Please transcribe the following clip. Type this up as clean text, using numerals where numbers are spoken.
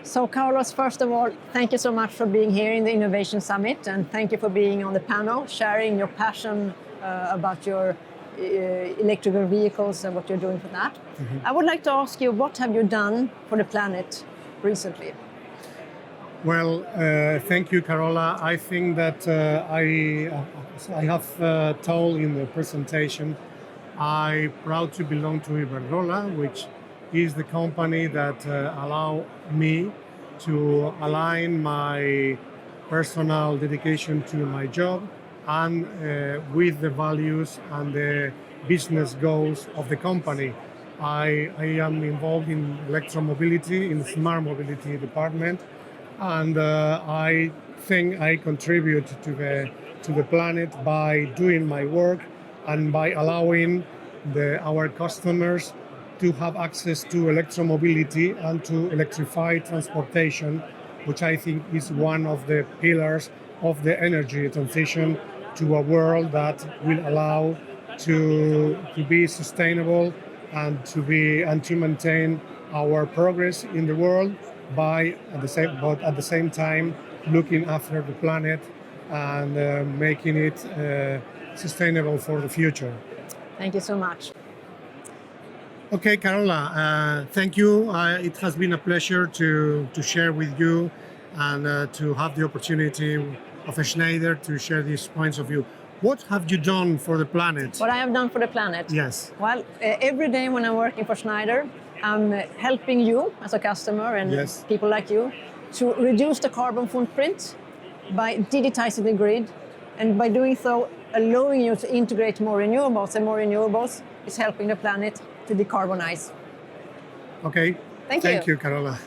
So Carlos, first of all, thank you so much for being here in the Innovation Summit, and thank you for being on the panel, sharing your passion about your electrical vehicles and what you're doing for that. Mm-hmm. I would like to ask you, what have you done for the planet recently? Well, thank you, Carola. I think that I have told in the presentation, I'm proud to belong to Iberdrola, which is the company that allow me to align my personal dedication to my job and with the values and the business goals of the company. I am involved in electromobility, in smart mobility department, and I think I contribute to the planet by doing my work and by allowing our customers to have access to electromobility and to electrified transportation, which I think is one of the pillars of the energy transition to a world that will allow to be sustainable and to maintain our progress in the world but at the same time looking after the planet and making it sustainable for the future. Thank you so much. Okay, Carola, thank you. It has been a pleasure to share with you and to have the opportunity of Schneider to share these points of view. What have you done for the planet? What I have done for the planet? Yes. Well, every day when I'm working for Schneider, I'm helping you as a customer and yes. people like you to reduce the carbon footprint by digitizing the grid, and by doing so, allowing you to integrate more renewables, and more renewables is helping the planet to decarbonize. Okay. Thank you, Carola.